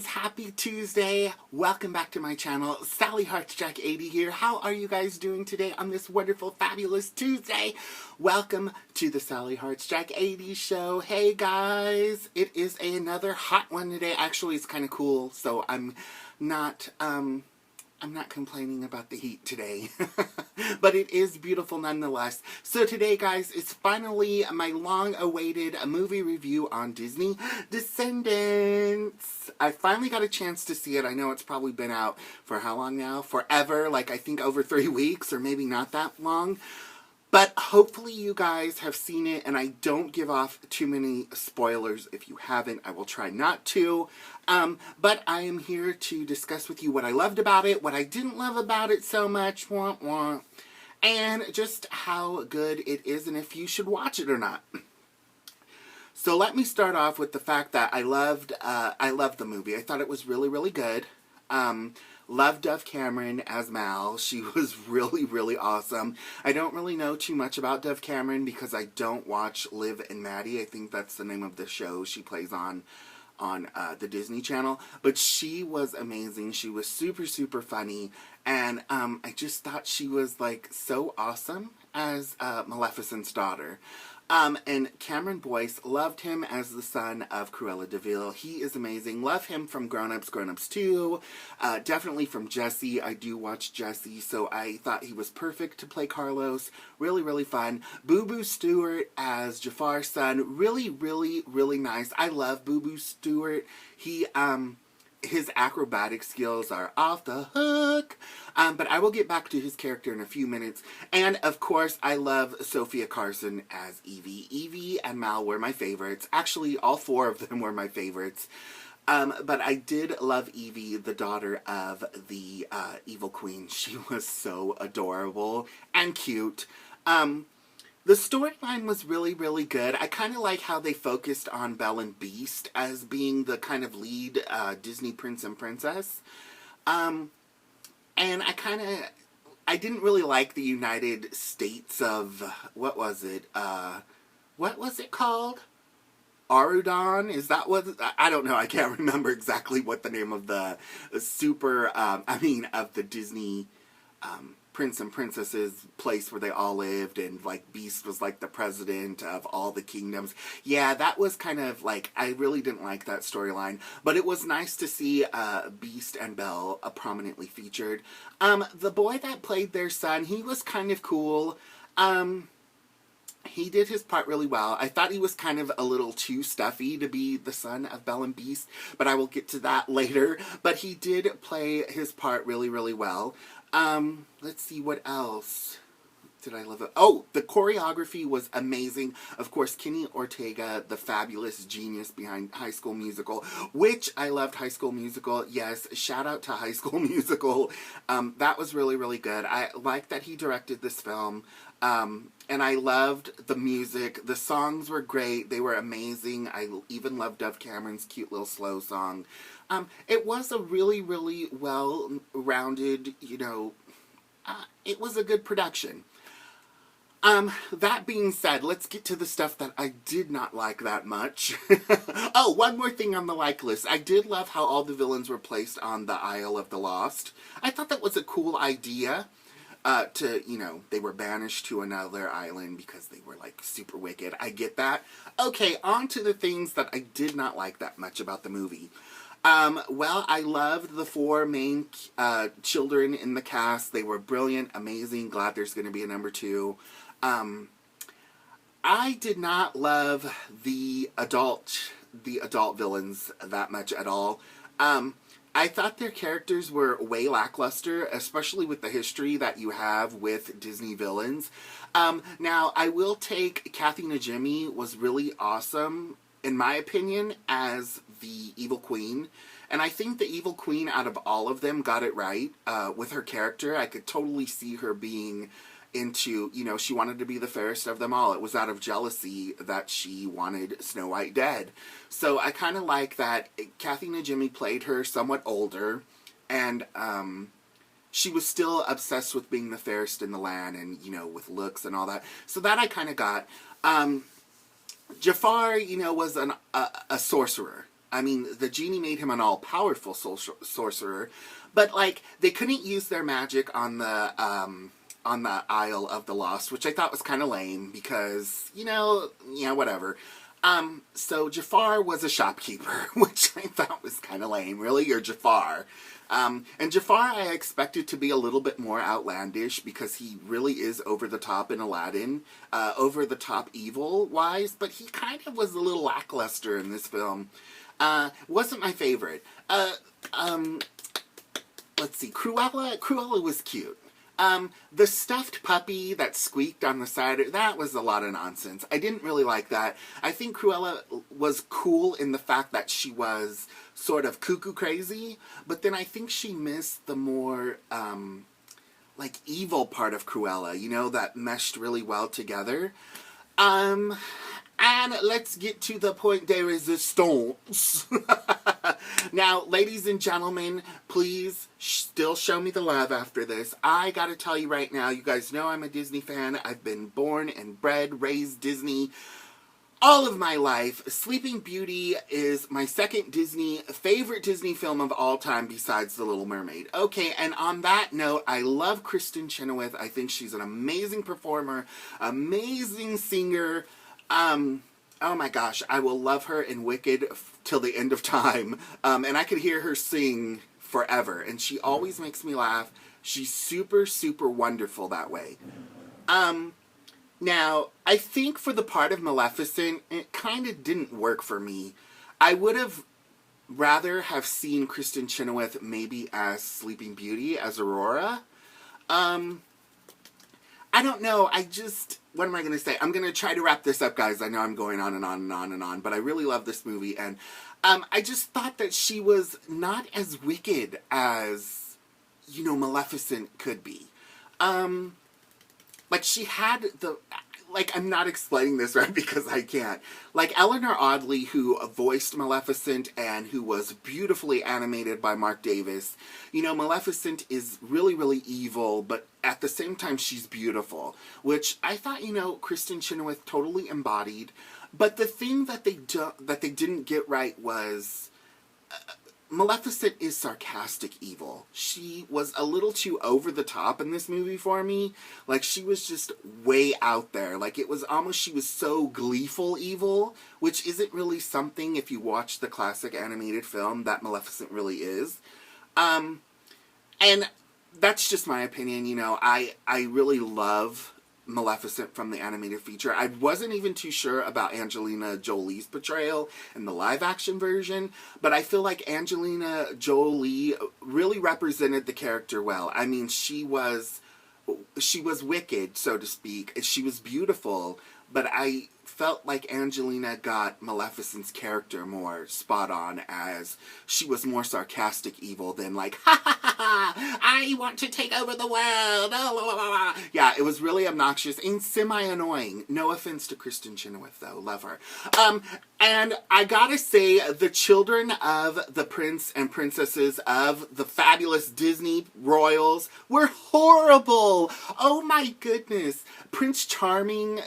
Happy Tuesday. Welcome back to my channel. Sally Heartsjack 80 here. How are you guys doing today on this wonderful, fabulous Tuesday? Welcome to the Sally Heartsjack 80 show. Hey guys, it is another hot one today. Actually, it's kind of cool, so I'm not complaining about the heat today, but it is beautiful nonetheless. So today, guys, is finally my long-awaited movie review on Disney Descendants. I finally got a chance to see it. I know it's probably been out for how long now? Forever, like I think over 3 weeks, or maybe not that long. But hopefully you guys have seen it, and I don't give off too many spoilers. If you haven't, I will try not to. But I am here to discuss with you what I loved about it, what I didn't love about it so much, and just how good it is and if you should watch it or not. So let me start off with the fact that I loved the movie. I thought it was really, really good. Loved Dove Cameron as Mal. She was really, really awesome. I don't really know too much about Dove Cameron because I don't watch Liv and Maddie. I think that's the name of the show she plays on the Disney Channel. But she was amazing. She was super, super funny. And I just thought she was, like, so awesome as Maleficent's daughter. And Cameron Boyce, loved him as the son of Cruella de Vil. He is amazing. Love him from Grown Ups 2. Definitely from Jessie. I do watch Jessie, so I thought he was perfect to play Carlos. Really, really fun. Boo Boo Stewart as Jafar's son. Really, really, really nice. I love Boo Boo Stewart. His acrobatic skills are off the hook. But I will get back to his character in a few minutes. And, of course, I love Sophia Carson as Evie. Evie and Mal were my favorites. Actually, all 4 of them were my favorites. But I did love Evie, the daughter of the evil queen. She was so adorable and cute. The storyline was really, really good. I kind of like how they focused on Belle and Beast as being the kind of lead Disney prince and princess. And I didn't really like the United States of, what was it called? Arudon? Is that what, I don't know, I can't remember exactly what the name of the of the Disney, Prince and Princess's place where they all lived, and like Beast was like the president of all the kingdoms. Yeah, that was kind of like, I really didn't like that storyline, but it was nice to see Beast and Belle prominently featured. The boy that played their son, he was kind of cool. He did his part really well. I thought he was kind of a little too stuffy to be the son of Belle and Beast, but I will get to that later. But he did play his part really, really well. Let's see, what else did I love? Oh, the choreography was amazing. Of course, Kenny Ortega, the fabulous genius behind High School Musical, which I loved High School Musical. Yes, shout out to High School Musical. That was really, really good. I like that he directed this film. And I loved the music. The songs were great. They were amazing. I even loved Dove Cameron's cute little slow song. It was a really, really well-rounded, it was a good production. That being said, let's get to the stuff that I did not like that much. Oh, one more thing on the like list. I did love how all the villains were placed on the Isle of the Lost. I thought that was a cool idea. They were banished to another island because they were, like, super wicked. I get that. Okay, on to the things that I did not like that much about the movie. Well, I loved the 4 main children in the cast. They were brilliant, amazing. Glad there's going to be a number 2. I did not love the adult villains that much at all. I thought their characters were way lackluster, especially with the history that you have with Disney villains. Now, I will take Kathy Najimy was really awesome, in my opinion, as the evil queen. And I think the evil queen out of all of them got it right with her character. I could totally see her being into, she wanted to be the fairest of them all. It was out of jealousy that she wanted Snow White dead. So I kind of like that Kathy Najimy played her somewhat older, and she was still obsessed with being the fairest in the land and, with looks and all that. So that I kind of got. Jafar, was a sorcerer. I mean, the genie made him an all-powerful sorcerer, but, like, they couldn't use their magic on the Isle of the Lost, which I thought was kind of lame because, whatever. So Jafar was a shopkeeper, which I thought was kind of lame. Really? You're Jafar. And Jafar I expected to be a little bit more outlandish because he really is over the top in Aladdin, over the top evil-wise, but he kind of was a little lackluster in this film. Wasn't my favorite. Let's see, Cruella was cute. The stuffed puppy that squeaked on the side, that was a lot of nonsense. I didn't really like that. I think Cruella was cool in the fact that she was sort of cuckoo crazy, but then I think she missed the more, evil part of Cruella, that meshed really well together. And let's get to the point de resistance. Now, ladies and gentlemen, please still show me the love after this. I gotta tell you right now, you guys know I'm a Disney fan. I've been born and bred, raised Disney all of my life. Sleeping Beauty is my second favorite Disney film of all time besides The Little Mermaid. Okay, and on that note, I love Kristen Chenoweth. I think she's an amazing performer, amazing singer. Oh my gosh, I will love her in Wicked till the end of time. And I could hear her sing forever. And she always makes me laugh. She's super, super wonderful that way. Now, I think for the part of Maleficent, it kind of didn't work for me. I would have rather have seen Kristen Chenoweth maybe as Sleeping Beauty, as Aurora. I don't know, what am I going to say? I'm going to try to wrap this up, guys. I know I'm going on and on and on and on, but I really love this movie, and I just thought that she was not as wicked as, Maleficent could be. She had I'm not explaining this right because I can't. Eleanor Audley, who voiced Maleficent and who was beautifully animated by Mark Davis, Maleficent is really, really evil, but at the same time she's beautiful, which I thought, Kristen Chenoweth totally embodied. But the thing that they didn't get right was Maleficent is sarcastic evil. She was a little too over the top in this movie for me. She was just way out there. It was almost, she was so gleeful evil, which isn't really something, if you watch the classic animated film, that Maleficent really is. And that's just my opinion, I really love Maleficent from the animated feature. I wasn't even too sure about Angelina Jolie's portrayal in the live-action version, but I feel like Angelina Jolie really represented the character well. I mean, she was wicked, so to speak. She was beautiful, but I felt like Angelina got Maleficent's character more spot on, as she was more sarcastic evil than ha ha ha ha, I want to take over the world. Oh, yeah, it was really obnoxious and semi-annoying. No offense to Kristen Chenoweth, though. Love her. And I gotta say, the children of the prince and princesses of the fabulous Disney royals were horrible. Oh my goodness. Prince Charming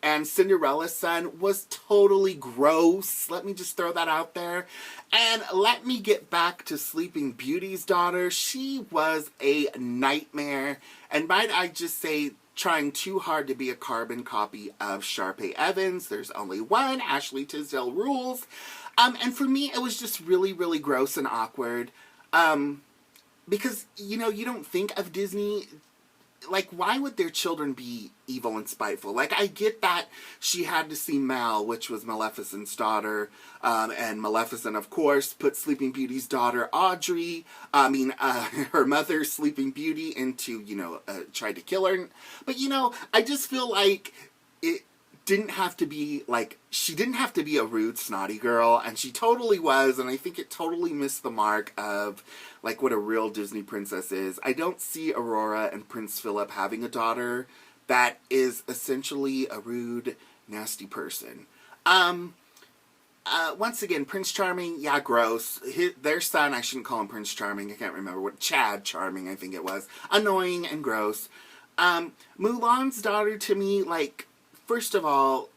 and Cinderella's son was totally gross. Let me just throw that out there. And let me get back to Sleeping Beauty's daughter. She was a nightmare. And might I just say, trying too hard to be a carbon copy of Sharpay Evans. There's only one. Ashley Tisdale rules. And for me, it was just really, really gross and awkward. Because, you don't think of Disney, why would their children be evil and spiteful? I get that she had to see Mal, which was Maleficent's daughter, and Maleficent, of course, put Sleeping Beauty's daughter, Audrey, her mother, Sleeping Beauty, into, tried to kill her. But, I just feel like it didn't have to be, she didn't have to be a rude, snotty girl, and she totally was, and I think it totally missed the mark of, what a real Disney princess is. I don't see Aurora and Prince Philip having a daughter that is essentially a rude, nasty person. Once again, Prince Charming, yeah, gross. Their son, I shouldn't call him Prince Charming, I can't remember Chad Charming, I think it was. Annoying and gross. Mulan's daughter, to me, first of all,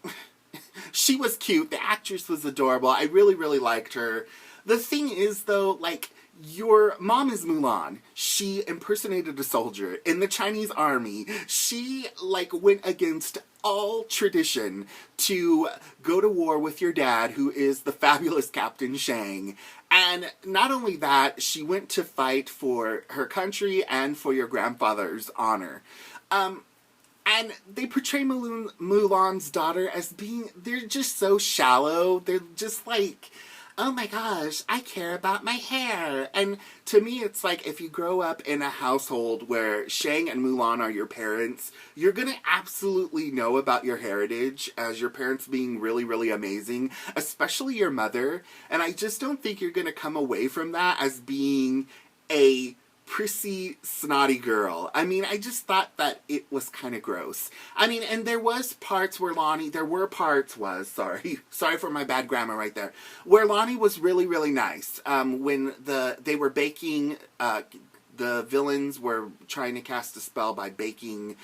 she was cute. The actress was adorable. I really, really liked her. The thing is, though, like, your mom is Mulan. She impersonated a soldier in the Chinese army. She, like, went against all tradition to go to war with your dad, who is the fabulous Captain Shang. And not only that, she went to fight for her country and for your grandfather's honor. And they portray Mulan's daughter as being, they're just so shallow. They're just like, oh my gosh, I care about my hair. And to me, it's like, if you grow up in a household where Shang and Mulan are your parents, you're going to absolutely know about your heritage as your parents being really, really amazing, especially your mother. And I just don't think you're going to come away from that as being a prissy, snotty girl. I mean, I just thought that it was kind of gross. I mean, and there were parts, sorry for my bad grammar right there, where Lonnie was really, really nice. When they were baking, the villains were trying to cast a spell by baking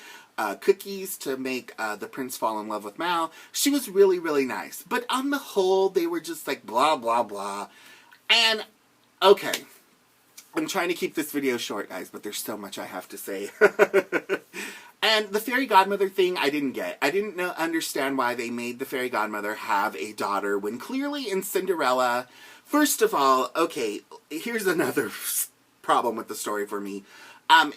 cookies to make the prince fall in love with Mal. She was really, really nice. But on the whole, they were just like blah, blah, blah. And, okay. I'm trying to keep this video short, guys, but there's so much I have to say. And the fairy godmother thing, I didn't get. I didn't understand why they made the fairy godmother have a daughter when clearly in Cinderella, first of all, okay, here's another problem with the story for me.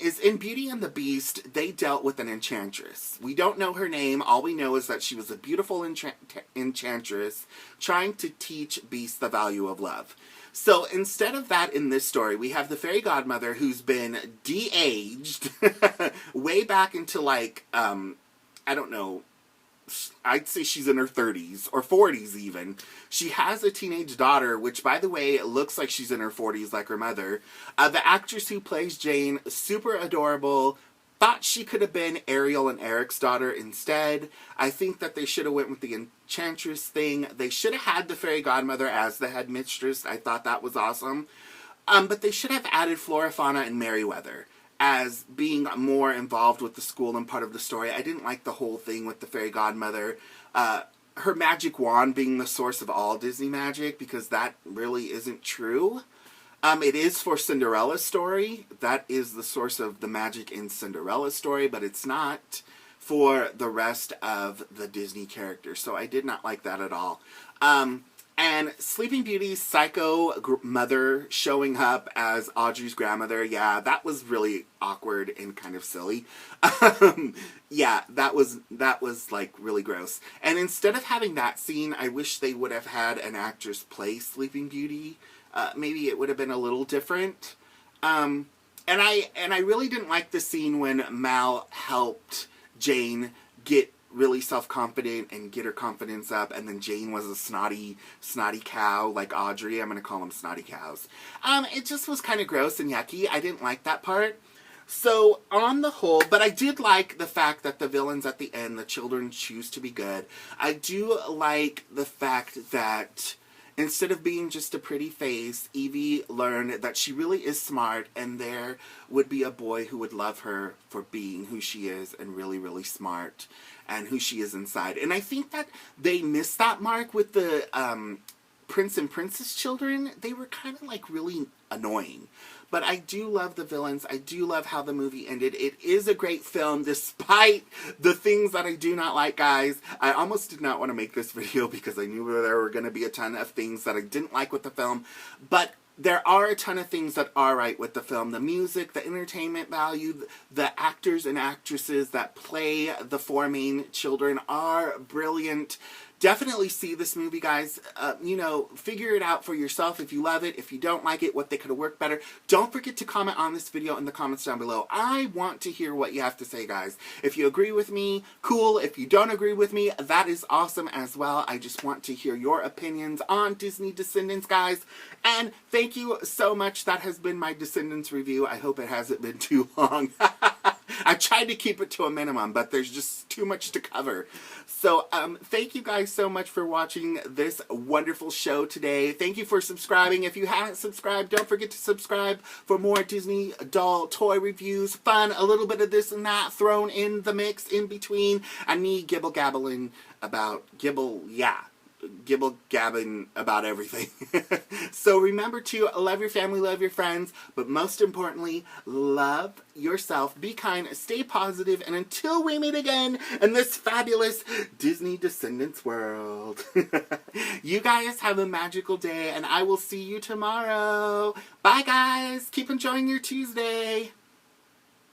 Is in Beauty and the Beast, they dealt with an enchantress. We don't know her name. All we know is that she was a beautiful enchantress trying to teach Beast the value of love. So instead of that in this story, we have the fairy godmother who's been de-aged way back into like, I don't know, I'd say she's in her 30s or 40s even. She has a teenage daughter, which by the way, it looks like she's in her 40s like her mother. The actress who plays Jane, super adorable. Thought she could have been Ariel and Eric's daughter instead. I think that they should have went with the enchantress thing. They should have had the fairy godmother as the headmistress. I thought that was awesome. But they should have added Flora, Fauna, and Merryweather as being more involved with the school and part of the story. I didn't like the whole thing with the fairy godmother. Her magic wand being the source of all Disney magic, because that really isn't true. It is for Cinderella's story. That is the source of the magic in Cinderella's story, but it's not for the rest of the Disney characters. So I did not like that at all. And Sleeping Beauty's psycho mother showing up as Audrey's grandmother, yeah, that was really awkward and kind of silly. Yeah, that was like really gross. And instead of having that scene, I wish they would have had an actress play Sleeping Beauty. Maybe it would have been a little different. And I really didn't like the scene when Mal helped Jane get really self-confident and get her confidence up, and then Jane was a snotty cow like Audrey. I'm going to call them snotty cows. It just was kind of gross and yucky. I didn't like that part. So, on the whole, but I did like the fact that the villains at the end, the children choose to be good. I do like the fact that instead of being just a pretty face, Evie learned that she really is smart, and there would be a boy who would love her for being who she is and really, really smart and who she is inside. And I think that they missed that mark with the Prince and Princess children. They were kind of like really annoying. But I do love the villains. I do love how the movie ended. It is a great film, despite the things that I do not like, guys. I almost did not want to make this video because I knew there were going to be a ton of things that I didn't like with the film. But there are a ton of things that are right with the film. The music, the entertainment value, the actors and actresses that play the four main children are brilliant. Definitely see this movie, guys. Figure it out for yourself if you love it. If you don't like it, what they could have worked better. Don't forget to comment on this video in the comments down below. I want to hear what you have to say, guys. If you agree with me, cool. If you don't agree with me, that is awesome as well. I just want to hear your opinions on Disney Descendants, guys. And thank you so much. That has been my Descendants review. I hope it hasn't been too long. I tried to keep it to a minimum, but there's just too much to cover. So, thank you guys so much for watching this wonderful show today. Thank you for subscribing. If you haven't subscribed, don't forget to subscribe for more Disney doll toy reviews. Fun, a little bit of this and that thrown in the mix in between. And me gibble-gabbling about gibble-gabbing about everything. So remember to love your family, love your friends, but most importantly, love yourself. Be kind, stay positive, and until we meet again in this fabulous Disney Descendants world, you guys have a magical day, and I will see you tomorrow. Bye, guys. Keep enjoying your Tuesday.